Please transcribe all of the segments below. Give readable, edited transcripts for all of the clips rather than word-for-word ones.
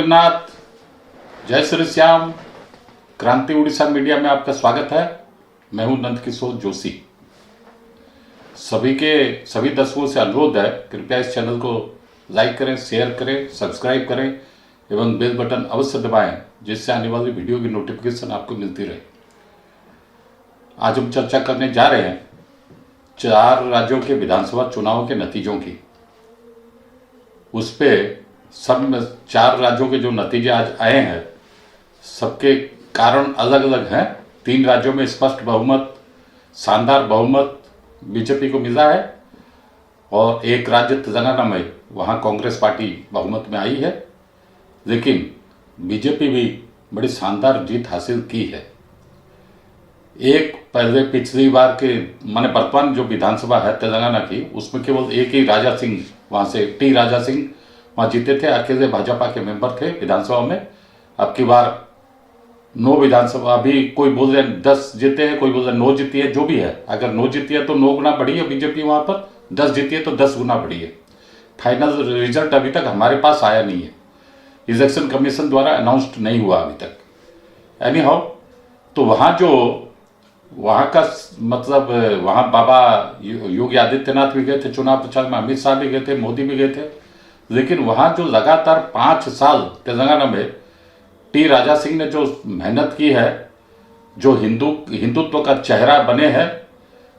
जगन्नाथ, जय श्री श्याम। क्रांति उड़ीसा मीडिया में आपका स्वागत है। मैं हूं नंद किशोर जोशी। सभी दर्शकों से अनुरोध है, कृपया इस चैनल को लाइक करें, शेयर करें, सब्सक्राइब करें एवं बेल बटन अवश्य दबाएं, जिससे आने वाली वीडियो की नोटिफिकेशन आपको मिलती रहे। आज हम चर्चा करने जा रहे हैं 4 राज्यों के विधानसभा चुनाव के नतीजों की। उस पे सब 4 राज्यों के जो नतीजे आज आए हैं, सबके कारण अलग अलग हैं। 3 राज्यों में स्पष्ट बहुमत, शानदार बहुमत बीजेपी को मिला है और एक राज्य तेलंगाना में, वहाँ कांग्रेस पार्टी बहुमत में आई है, लेकिन बीजेपी भी बड़ी शानदार जीत हासिल की है। एक पहले पिछली बार के माने वर्तमान जो विधानसभा है तेलंगाना की, उसमें केवल एक ही राजा सिंह, वहाँ से टी राजा सिंह वहाँ जीते थे, अकेले भाजपा के मेंबर थे विधानसभा में। अब की बार 9 विधानसभा, अभी कोई बोल रहे 10 जीते हैं, कोई बोल रहे 9 जीती है। जो भी है, अगर 9 जीती है तो 9 गुना बढ़ी है बीजेपी वहाँ पर, 10 जीती है तो 10 गुना बढ़ी है। फाइनल रिजल्ट अभी तक हमारे पास आया नहीं है, इलेक्शन कमीशन द्वारा अनाउंस्ड नहीं हुआ अभी तक। एनी हाउ, तो वहाँ का मतलब, वहाँ बाबा योगी आदित्यनाथ भी गए थे चुनाव प्रचार में, अमित शाह भी गए थे, मोदी भी गए थे, लेकिन वहाँ जो लगातार 5 साल तेलंगाना में टी राजा सिंह ने जो मेहनत की है, जो हिंदुत्व का चेहरा बने हैं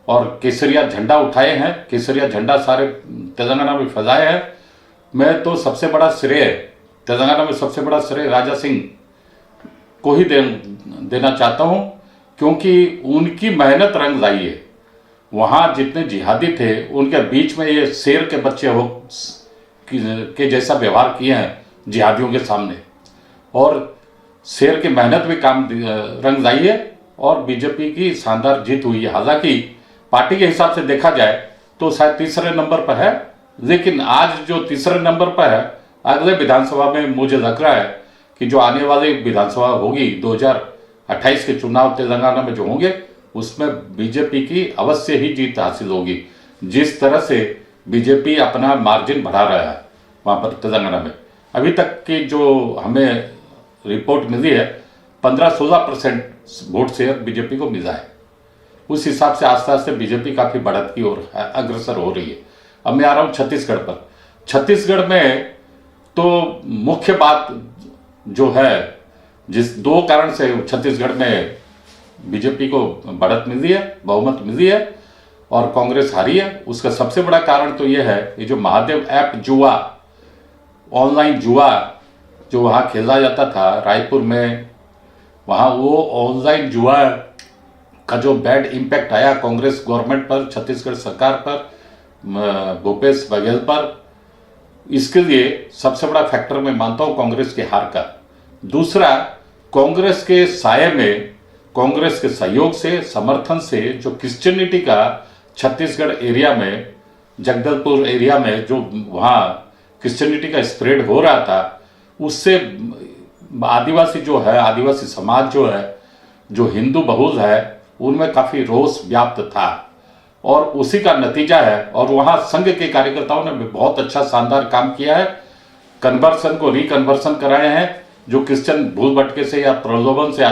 और केसरिया झंडा उठाए हैं, केसरिया झंडा सारे तेलंगाना में फैलाए हैं। मैं तो सबसे बड़ा श्रेय, तेलंगाना में सबसे बड़ा श्रेय राजा सिंह को ही देना चाहता हूँ, क्योंकि उनकी मेहनत रंग लाई है। वहाँ जितने जिहादी थे, उनके बीच में ये शेर के बच्चे के जैसा व्यवहार किए हैं जिहादियों के सामने, और शेर की मेहनत भी काम रंग लाई है और बीजेपी की शानदार जीत हुई है। हालांकि पार्टी के हिसाब से देखा जाए तो शायद तीसरे नंबर पर है, लेकिन आज जो तीसरे नंबर पर है, अगले विधानसभा में मुझे लग रहा है कि जो आने वाली विधानसभा होगी 2028 के चुनाव तेलंगाना में जो होंगे, उसमें बीजेपी की अवश्य ही जीत हासिल होगी। जिस तरह से बीजेपी अपना मार्जिन बढ़ा रहा है वहाँ पर तेलंगाना में, अभी तक की जो हमें रिपोर्ट मिली है, 15-16% वोट शेयर बीजेपी को मिला है। उस हिसाब से आस्ते आस्ते बीजेपी काफ़ी बढ़त की ओर अग्रसर हो रही है। अब मैं आ रहा हूँ छत्तीसगढ़ पर। छत्तीसगढ़ में तो मुख्य बात जो है, जिस 2 कारण से छत्तीसगढ़ में बीजेपी को बढ़त मिली है, बहुमत मिली है और कांग्रेस हारी है, उसका सबसे बड़ा कारण तो यह है, ये जो महादेव ऐप जुआ, ऑनलाइन जुआ जो वहाँ खेला जाता था रायपुर में, वहाँ वो ऑनलाइन जुआ का जो बैड इम्पैक्ट आया कांग्रेस गवर्नमेंट पर, छत्तीसगढ़ सरकार पर, भूपेश बघेल पर, इसके लिए सबसे बड़ा फैक्टर मैं मानता हूँ कांग्रेस के हार का। दूसरा, कांग्रेस के साये में, कांग्रेस के सहयोग से, समर्थन से जो क्रिश्चियनिटी का छत्तीसगढ़ एरिया में, जगदलपुर एरिया में जो वहाँ क्रिश्चियनिटी का स्प्रेड हो रहा था, उससे आदिवासी जो है, आदिवासी समाज जो है, जो हिंदू बहुल है, उनमें काफ़ी रोष व्याप्त था और उसी का नतीजा है। और वहाँ संघ के कार्यकर्ताओं ने बहुत अच्छा शानदार काम किया है, कन्वर्सन को रिकन्वर्सन कराए हैं। जो क्रिश्चियन भूल भटके से या प्रलोभन से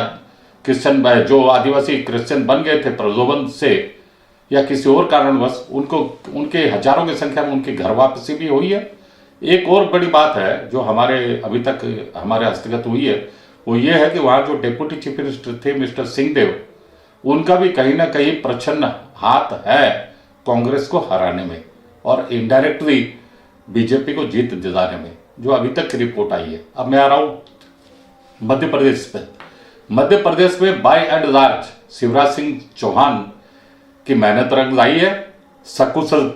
क्रिश्चियन, जो आदिवासी क्रिश्चियन बन गए थे प्रलोभन से या किसी और कारणवश, उनको उनके हजारों की संख्या में उनकी घर वापसी भी हुई है। एक और बड़ी बात है जो अभी तक हमारे हस्तगत हुई है, वो ये है कि वहाँ जो डेप्यूटी चीफ मिनिस्टर थे मिस्टर सिंहदेव, उनका भी कहीं ना कहीं प्रच्छन्न हाथ है कांग्रेस को हराने में और इनडायरेक्टली बीजेपी को जीत दिलाने में, जो अभी तक की रिपोर्ट आई है। अब मैं आ रहा हूँ मध्य प्रदेश पे। मध्य प्रदेश में by and large Shivraj Singh Chouhan की मेहनत रंग लाई है, सकुशल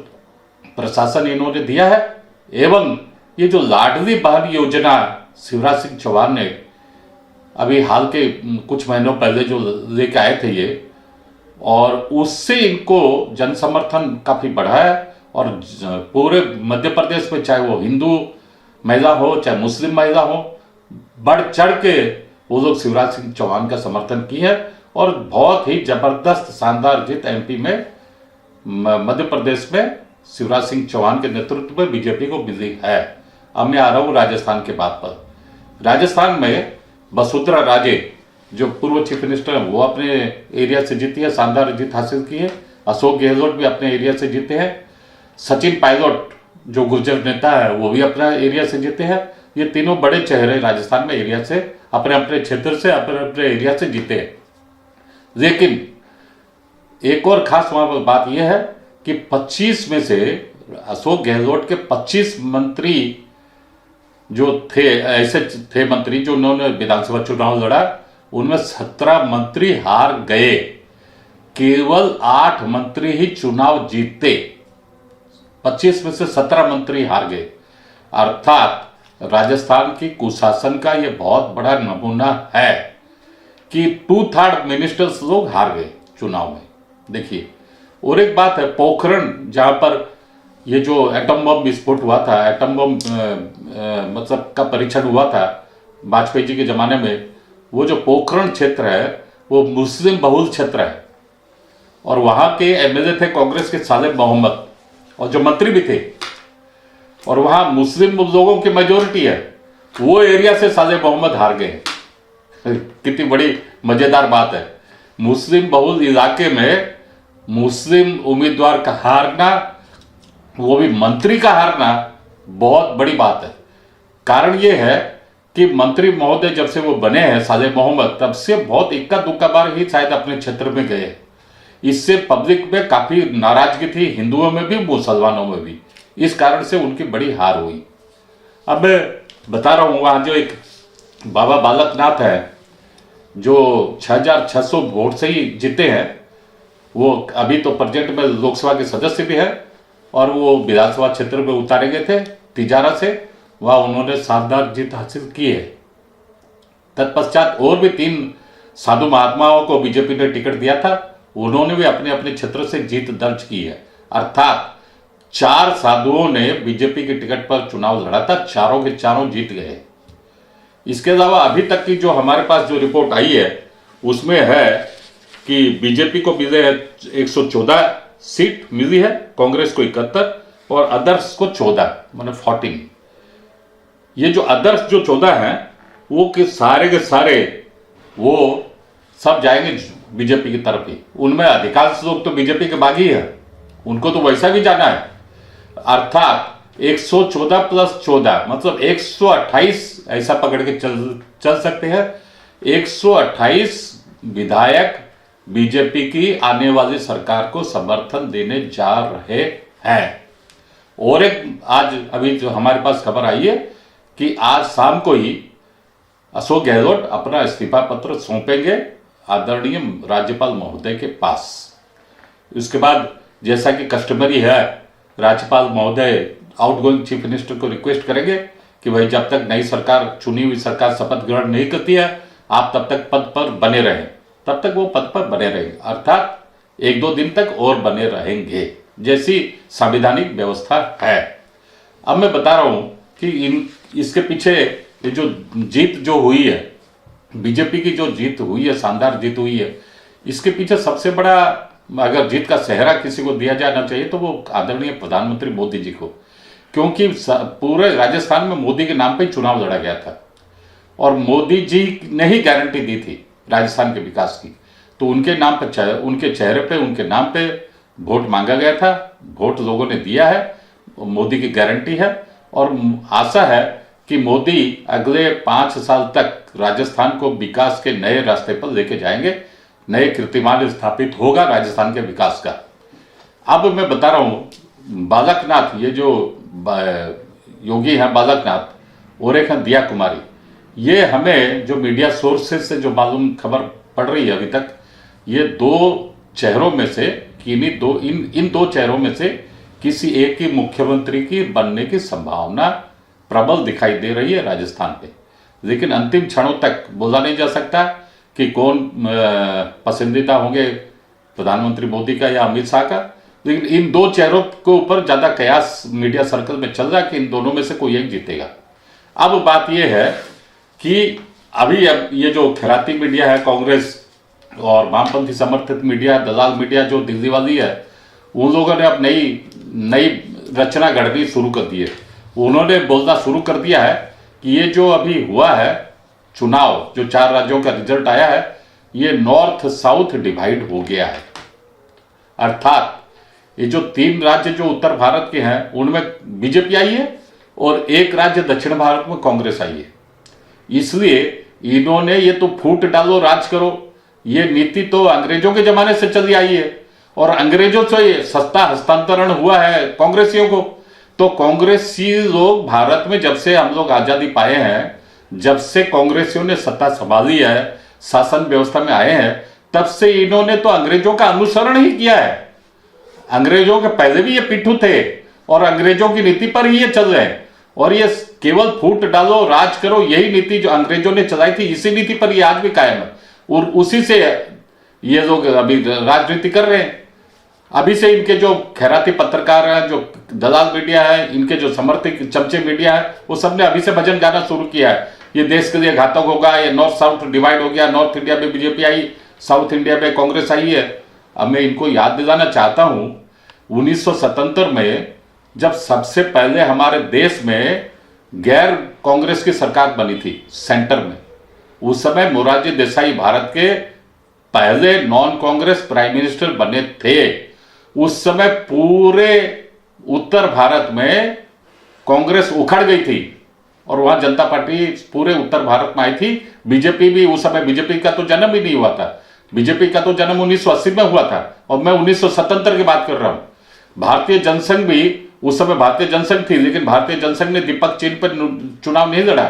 प्रशासन इन्होंने दिया है, एवं ये जो लाडली बहन योजना शिवराज सिंह चौहान ने अभी हाल के कुछ महीनों पहले जो लेके आए थे ये, और उससे इनको जन समर्थन काफ़ी बढ़ा है। और पूरे मध्य प्रदेश में, चाहे वो हिंदू महिला हो चाहे मुस्लिम महिला हो, बढ़ चढ़ के वो लोग शिवराज सिंह चौहान का समर्थन की है और बहुत ही जबरदस्त शानदार जीत एमपी में, मध्य प्रदेश में शिवराज सिंह चौहान के नेतृत्व में बीजेपी को मिली है। अब मैं आ रहा हूँ राजस्थान के बात पर। राजस्थान में वसुंधरा राजे जो पूर्व चीफ मिनिस्टर हैं वो अपने एरिया से जीती है, शानदार जीत हासिल की है। अशोक गहलोत भी अपने एरिया से जीते हैं। सचिन पायलट जो गुर्जर नेता है वो भी अपना एरिया से जीते हैं। ये तीनों बड़े चेहरे राजस्थान में एरिया से अपने अपने क्षेत्र से अपने अपने एरिया से जीते हैं। लेकिन एक और खास वहां पर बात यह है कि 25 में से अशोक गहलोत के 25 मंत्री जो थे, ऐसे थे मंत्री जो उन्होंने विधानसभा चुनाव लड़ा, उनमें 17 मंत्री हार गए। केवल 8 मंत्री ही चुनाव जीते। 25 में से 17 मंत्री हार गए। अर्थात राजस्थान की कुशासन का यह बहुत बड़ा नमूना है कि 2/3 मिनिस्टर्स लोग हार गए चुनाव में। देखिए, और एक बात है, पोखरण जहां पर ये जो एटम बम विस्फोट हुआ था, एटम बम मतलब का परीक्षण हुआ था वाजपेयी जी के जमाने में, वो जो पोखरण क्षेत्र है वो मुस्लिम बहुल क्षेत्र है और वहां के एमएलए थे कांग्रेस के सालेह मोहम्मद और जो मंत्री भी थे, और वहां मुस्लिम लोगों की मेजोरिटी है। वो एरिया से सालेह मोहम्मद हार गए। कितनी बड़ी मजेदार बात है। मुस्लिम बहुल इलाके में मुस्लिम उम्मीदवार का हारना, वो भी मंत्री का हारना, बहुत बड़ी बात है। कारण यह है कि मंत्री महोदय जब से वो बने हैं सालेह मोहम्मद, तब से बहुत इक्का दुक्का बार ही शायद अपने क्षेत्र में गए। इससे पब्लिक में काफी नाराजगी थी, हिंदुओं में भी मुसलमानों में भी। इस कारण से उनकी बड़ी हार हुई। अब मैं बता रहा हूं, वहां जो एक बाबा बालकनाथ है जो 6600 वोट से ही जीते हैं, वो अभी तो प्रेजेंट में लोकसभा के सदस्य भी है और वो विधानसभा क्षेत्र में उतारे गए थे तिजारा से। वह उन्होंने शानदार जीत हासिल की है। तत्पश्चात और भी 3 साधु महात्माओं को बीजेपी ने टिकट दिया था, उन्होंने भी अपने अपने क्षेत्र से जीत दर्ज की है। अर्थात 4 साधुओं ने बीजेपी की टिकट पर चुनाव लड़ा था, चारों के चारों जीत गए। इसके अलावा अभी तक की जो हमारे पास जो रिपोर्ट आई है उसमें है कि बीजेपी को मिले 114 सीट मिली है, कांग्रेस को 71 और अदर्स को 14, माने 14। ये जो अदर्स जो 14 हैं वो के सारे वो सब जाएंगे बीजेपी की तरफ ही। उनमें अधिकांश लोग तो बीजेपी के बागी है, उनको तो वैसा भी जाना है। अर्थात 114 + 14 मतलब 128 ऐसा पकड़ के चल सकते हैं। 128 विधायक बीजेपी की आने वाली सरकार को समर्थन देने जा रहे हैं। और एक आज अभी जो हमारे पास खबर आई है कि आज शाम को ही अशोक गहलोत अपना इस्तीफा पत्र सौंपेंगे आदरणीय राज्यपाल महोदय के पास। उसके बाद जैसा कि कस्टमरी है, राज्यपाल महोदय आउटगोइंग चीफ मिनिस्टर को रिक्वेस्ट करेंगे कि भाई जब तक नई सरकार, चुनी हुई सरकार शपथ ग्रहण नहीं करती है, आप तब तक पद पर बने रहें। तब तक वो पद पर बने रहेंगे, अर्थात 1-2 दिन तक और बने रहेंगे, जैसी संवैधानिक व्यवस्था है। अब मैं बता रहा हूं कि इसके पीछे ये जो जीत जो हुई है, बीजेपी की जो जीत हुई है, शानदार जीत हुई है, इसके पीछे सबसे बड़ा अगर जीत का सेहरा किसी को दिया जाना चाहिए तो वो आदरणीय प्रधानमंत्री मोदी जी को, क्योंकि पूरे राजस्थान में मोदी के नाम पे चुनाव लड़ा गया था और मोदी जी ने ही गारंटी दी थी राजस्थान के विकास की। तो उनके नाम पे, उनके चेहरे पे, उनके नाम पे वोट मांगा गया था, वोट लोगों ने दिया है, मोदी की गारंटी है और आशा है कि मोदी अगले 5 साल तक राजस्थान को विकास के नए रास्ते पर लेके जाएंगे, नए कीर्तिमान स्थापित होगा राजस्थान के विकास का। अब मैं बता रहा हूं बालकनाथ, ये जो योगी हैं बालकनाथ और एक हैं दिया कुमारी, ये हमें जो मीडिया सोर्सेज से जो मालूम खबर पड़ रही है अभी तक, ये 2 चेहरों में से इन 2 चेहरों में से किसी एक की मुख्यमंत्री की बनने की संभावना प्रबल दिखाई दे रही है राजस्थान पे। लेकिन अंतिम क्षणों तक बोला नहीं जा सकता कि कौन पसंदीदा होंगे, प्रधानमंत्री मोदी का या अमित शाह का। लेकिन इन 2 चेहरों के ऊपर ज्यादा कयास मीडिया सर्कल में चल रहा है कि इन दोनों में से कोई एक जीतेगा। अब बात यह है कि अभी अब ये जो खिराती मीडिया है, कांग्रेस और वामपंथी समर्थित मीडिया, दलाल मीडिया जो दिल्ली वाली है, उन लोगों ने अब नई रचना गढ़नी शुरू कर दी है। उन्होंने बोलना शुरू कर दिया है कि ये जो अभी हुआ है चुनाव, जो 4 राज्यों का रिजल्ट आया है, ये नॉर्थ साउथ डिवाइड हो गया है। अर्थात ये जो 3 राज्य जो उत्तर भारत के हैं उनमें बीजेपी आई है और एक राज्य दक्षिण भारत में कांग्रेस आई है। इसलिए इन्होंने ये तो फूट डालो राज करो, ये नीति तो अंग्रेजों के जमाने से चली आई है और अंग्रेजों से ये सत्ता हस्तांतरण हुआ है कांग्रेसियों को। तो कांग्रेसी लोग भारत में जब से हम लोग आजादी पाए हैं, जब से कांग्रेसियों ने सत्ता संभाली है, शासन व्यवस्था में आए हैं, तब से इन्होंने तो अंग्रेजों का अनुसरण ही किया है। अंग्रेजों के पहले भी ये पिट्ठू थे और अंग्रेजों की नीति पर ही ये चल रहे हैं और ये केवल फूट डालो राज करो, यही नीति जो अंग्रेजों ने चलाई थी, इसी नीति पर ये आज भी कायम है और उसी से ये लोग अभी राजनीति कर रहे हैं। अभी से इनके जो खैराती पत्रकार हैं, जो दलाल मीडिया है, इनके जो समर्थित चमचे मीडिया है, वो सबने अभी से भजन गाना शुरू किया है, ये देश के लिए घातक होगा, ये नॉर्थ साउथ डिवाइड हो गया, नॉर्थ इंडिया में बीजेपी आई, साउथ इंडिया में कांग्रेस आई है। अब मैं इनको याद दिलाना चाहता हूं 1977 में जब सबसे पहले हमारे देश में गैर कांग्रेस की सरकार बनी थी सेंटर में, उस समय मोरारजी देसाई भारत के पहले नॉन कांग्रेस प्राइम मिनिस्टर बने थे। उस समय पूरे उत्तर भारत में कांग्रेस उखड़ गई थी और वहां जनता पार्टी पूरे उत्तर भारत में आई थी। बीजेपी भी उस समय, बीजेपी का तो जन्म ही नहीं हुआ था, बीजेपी का तो जन्म 1980 में हुआ था और मैं 1977 की बात कर रहा हूं। भारतीय जनसंघ भी उस समय भारतीय जनसंघ थी, लेकिन भारतीय जनसंघ ने दीपक चिन्ह पर चुनाव नहीं लड़ा।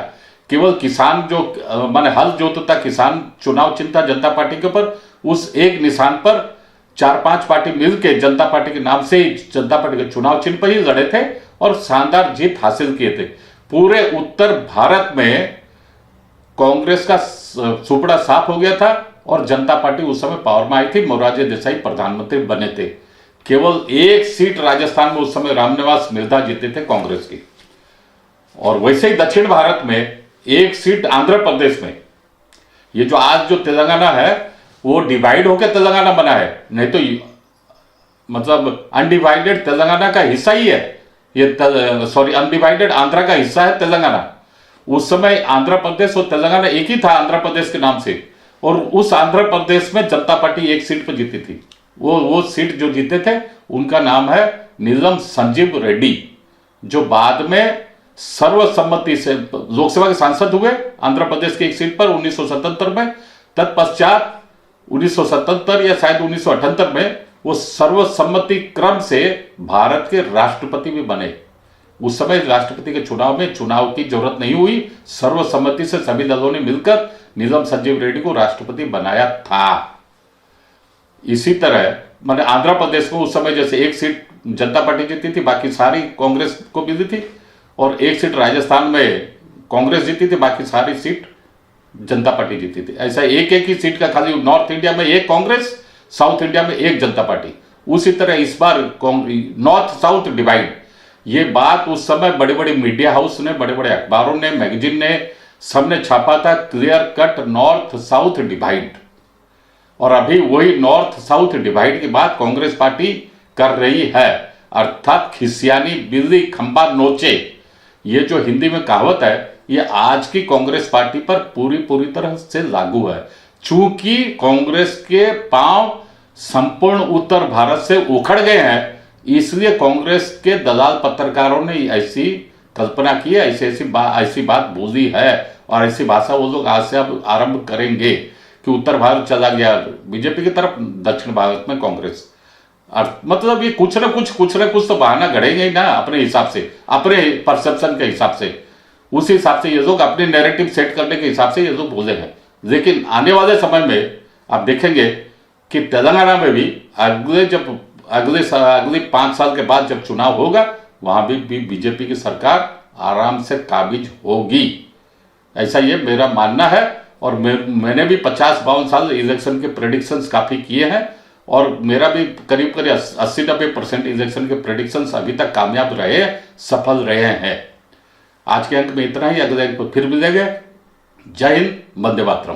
केवल किसान जो माने हल जोतता किसान चुनाव चिन्ह था जनता पार्टी के ऊपर, उस एक निशान पर 4-5 पार्टी मिलकर जनता पार्टी के नाम से ही जनता पार्टी के चुनाव चिन्ह पर ही लड़े थे और शानदार जीत हासिल किए थे। पूरे उत्तर भारत में कांग्रेस का सुपड़ा साफ हो गया था और जनता पार्टी उस समय पावर में आई थी, मोरारजी देसाई प्रधानमंत्री बने थे। केवल एक सीट राजस्थान में उस समय रामनिवास मिर्धा जीते थे कांग्रेस की। और वैसे ही दक्षिण भारत में एक सीट आंध्र प्रदेश में, ये जो आज जो तेलंगाना है वो डिवाइड होकर तेलंगाना बना है, नहीं तो मतलब अनडिवाइडेड तेलंगाना का हिस्सा ही है ये, अनडिवाइडेड आंध्रा का हिस्सा है तेलंगाना। उस समय आंध्र प्रदेश और तेलंगाना एक ही था आंध्र प्रदेश के नाम से, और उस आंध्र प्रदेश में जनता पार्टी एक सीट पर जीती थी। वो सीट जो जीते थे उनका नाम है नीलम संजीव रेड्डी, जो बाद में सर्वसम्मति से लोकसभा के सांसद हुए आंध्र प्रदेश की एक सीट पर 1977 में। तत्पश्चात 1977 या शायद 1978 में वो सर्वसम्मति क्रम से भारत के राष्ट्रपति भी बने। उस समय राष्ट्रपति के चुनाव की जरूरत नहीं हुई, सर्वसम्मति से सभी दलों ने मिलकर नीलम संजीव रेड्डी को राष्ट्रपति बनाया था। इसी तरह मैंने आंध्र प्रदेश में उस समय जैसे एक सीट जनता पार्टी जीती थी, बाकी सारी कांग्रेस को मिली थी, और एक सीट राजस्थान में कांग्रेस जीती थी, बाकी सारी सीट जनता पार्टी जीती थी। ऐसा एक ही सीट का खाली नॉर्थ इंडिया में एक कांग्रेस, साउथ इंडिया में एक जनता पार्टी। उसी तरह इस बार नॉर्थ साउथ डिवाइड, ये बात उस समय बड़े बड़े मीडिया हाउस ने, बड़े बड़े अखबारों ने, मैगजीन ने, सबने छापा था, clear cut north south divide. और अभी वही नॉर्थ साउथ डिवाइड की बात कांग्रेस पार्टी कर रही है, अर्थात खिसियानी बिल्ली खंबा नोचे। ये जो हिंदी में कहावत है, ये आज की कांग्रेस पार्टी पर पूरी तरह से लागू है। चूंकि कांग्रेस के पांव संपूर्ण उत्तर भारत से उखड़ गए हैं, इसलिए कांग्रेस के दलाल पत्रकारों ने ऐसी कल्पना की है, ऐसी बात बोली है और ऐसी भाषा वो लोग आज से अब आरंभ करेंगे कि उत्तर भारत चला गया बीजेपी की तरफ, दक्षिण भारत में कांग्रेस। मतलब ये कुछ ना कुछ तो बहाना गढ़ेंगे ही ना, अपने हिसाब से, अपने परसेप्शन के हिसाब से। उसी हिसाब से ये लोग अपने नैरेटिव सेट करने के हिसाब से ये लोग बोले हैं। लेकिन आने वाले समय में आप देखेंगे कि तेलंगाना में भी अगले 5 साल के बाद जब चुनाव होगा, वहां भी बीजेपी की सरकार आराम से काबिज होगी। ऐसा ये मेरा मानना है। और मैंने भी 50-52 साल इलेक्शन के प्रेडिक्शंस काफी किए हैं और मेरा भी करीब 80-90% इलेक्शन के प्रेडिक्शंस अभी तक कामयाब रहे, सफल रहे हैं। आज के अंक में इतना ही, अगले अंक पर फिर मिलेंगे। जय हिंद, वंदे मातरम।